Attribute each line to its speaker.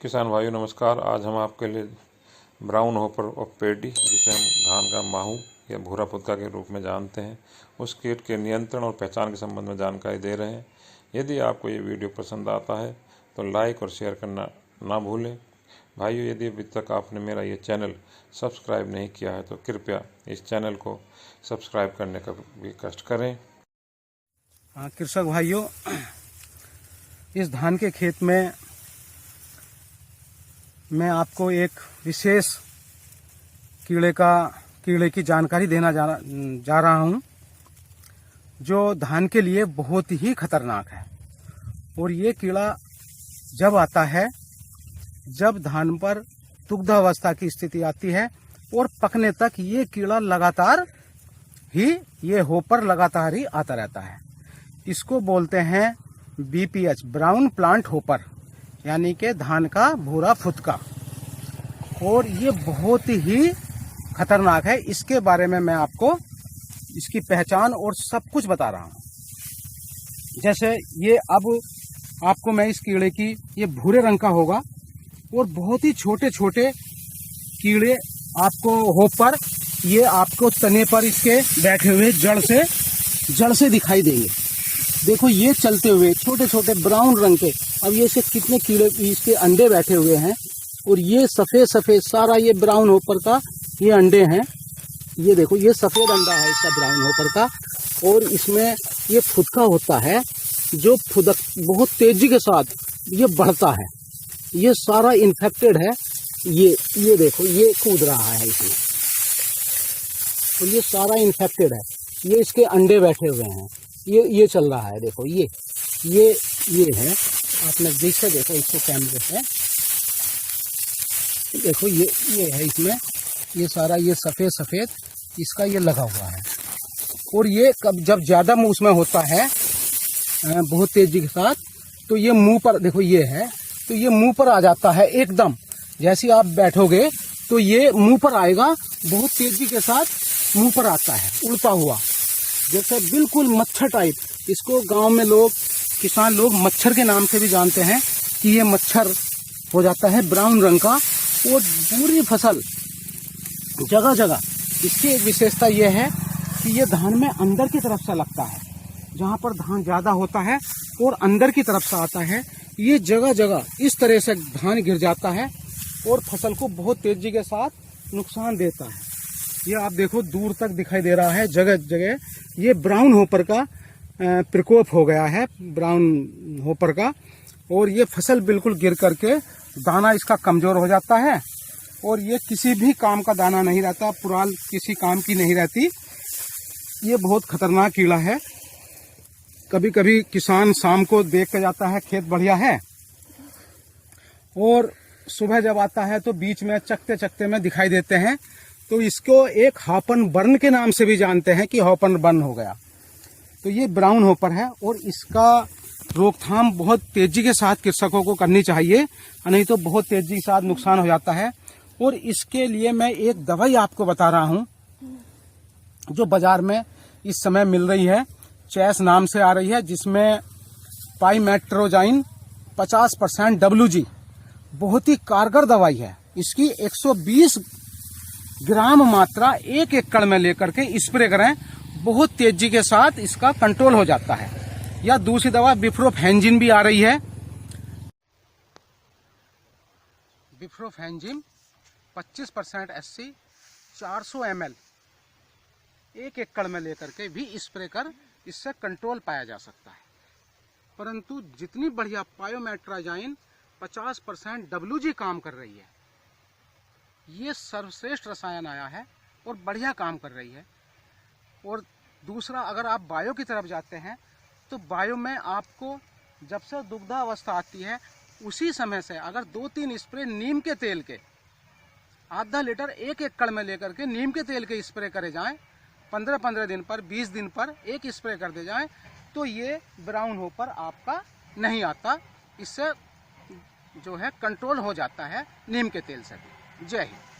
Speaker 1: किसान भाइयों नमस्कार। आज हम आपके लिए ब्राउन होपर ऑफ पेडी, जिसे हम धान का माहू या भूरा फुदका के रूप में जानते हैं, उस कीट के नियंत्रण और पहचान के संबंध में जानकारी दे रहे हैं। यदि आपको ये वीडियो पसंद आता है तो लाइक और शेयर करना ना भूलें। भाइयों, यदि अभी तक आपने मेरा ये चैनल सब्सक्राइब नहीं किया है तो कृपया इस चैनल को सब्सक्राइब करने का भी कष्ट करें।
Speaker 2: कृषक भाइयों, इस धान के खेत में मैं आपको एक विशेष कीड़े की जानकारी देना जा रहा हूं, जो धान के लिए बहुत ही खतरनाक है। और ये कीड़ा जब आता है जब धान पर दुग्धावस्था की स्थिति आती है और पकने तक ये कीड़ा लगातार ही आता रहता है। इसको बोलते हैं BPH, ब्राउन प्लांट होपर, यानी कि धान का भूरा फुदका। और ये बहुत ही खतरनाक है। इसके बारे में मैं आपको इसकी पहचान और सब कुछ बता रहा हूं। जैसे ये अब आपको मैं इस कीड़े की, ये भूरे रंग का होगा और बहुत ही छोटे छोटे कीड़े आपको होपर, ये आपको तने पर इसके बैठे हुए जड़ से दिखाई देंगे। देखो, ये चलते हुए छोटे छोटे ब्राउन रंग के, अब ये से कितने कीड़े इसके अंडे बैठे हुए हैं। और ये सफेद सफेद सारा ये ब्राउन होपर का ये अंडे हैं। ये देखो, ये सफेद अंडा है इसका ब्राउन होपर का। और इसमें ये फुदका होता है जो फुदक बहुत तेजी के साथ ये बढ़ता है। ये सारा इन्फेक्टेड है। ये देखो, ये कूद रहा है इसमें और ये सारा इन्फेक्टेड है। ये इसके अंडे बैठे हुए हैं। ये चल रहा है। देखो, ये है। आप नजदीक से देखो इसको कैमरे से। देखो, ये है इसमें, ये सारा ये सफेद इसका ये लगा हुआ है। और ये जब ज्यादा मुंह उसमें होता है बहुत तेजी के साथ, तो ये मुंह पर, देखो ये है, तो ये मुंह पर आ जाता है एकदम। जैसे आप बैठोगे तो ये मुंह पर आएगा, बहुत तेजी के साथ मुंह पर आता है, उड़ता हुआ, जैसे बिल्कुल मच्छर टाइप। इसको गांव में किसान लोग मच्छर के नाम से भी जानते हैं कि ये मच्छर हो जाता है ब्राउन रंग का। और पूरी फसल जगह जगह इसकी एक विशेषता ये है कि ये धान में अंदर की तरफ से लगता है। जहां पर धान ज्यादा होता है और अंदर की तरफ से आता है, ये जगह जगह इस तरह से धान गिर जाता है और फसल को बहुत तेजी के साथ नुकसान देता है। ये आप देखो, दूर तक दिखाई दे रहा है जगह जगह। ये ब्राउन होपर का प्रकोप हो गया है, ब्राउन होपर का। और ये फसल बिल्कुल गिर करके दाना इसका कमजोर हो जाता है और ये किसी भी काम का दाना नहीं रहता, पुराल किसी काम की नहीं रहती। ये बहुत खतरनाक कीड़ा है। कभी कभी किसान शाम को देख के जाता है खेत बढ़िया है, और सुबह जब आता है तो बीच में चकते चकते में दिखाई देते हैं। तो इसको एक हॉपर बर्न के नाम से भी जानते हैं कि हॉपर बर्न हो गया। तो ये ब्राउन होपर है और इसका रोकथाम बहुत तेजी के साथ कृषकों को करनी चाहिए, नहीं तो बहुत तेजी के साथ नुकसान हो जाता है। और इसके लिए मैं एक दवाई आपको बता रहा हूं, जो बाजार में इस समय मिल रही है, चैस नाम से आ रही है, जिसमें पाइमेट्रोजाइन 50% WG, बहुत ही कारगर दवाई है। इसकी 120 ग्राम मात्रा 1 एकड़ में लेकर के स्प्रे करें, बहुत तेजी के साथ इसका कंट्रोल हो जाता है। या दूसरी दवा बिफ्रोफेंजिन भी आ रही है। बिफ्रोफेंजिन 25% SC 400 ml 1 एकड़ में लेकर के भी स्प्रे कर इससे कंट्रोल पाया जा सकता है। परंतु जितनी बढ़िया पाइमेट्रोजाइन 50% WG काम कर रही है, ये सर्वश्रेष्ठ रसायन आया है और बढ़िया काम कर रही है। और दूसरा, अगर आप बायो की तरफ जाते हैं तो बायो में आपको जब से दुग्धावस्था आती है उसी समय से अगर 2-3 स्प्रे नीम के तेल के, आधा लीटर 1 एकड़ में लेकर के नीम के तेल के स्प्रे करे जाएं, 15-15 दिन पर, 20 दिन पर एक स्प्रे कर दे जाएं, तो ये ब्राउन होपर आपका नहीं आता। इससे जो है कंट्रोल हो जाता है नीम के तेल से भी। जय हिंद।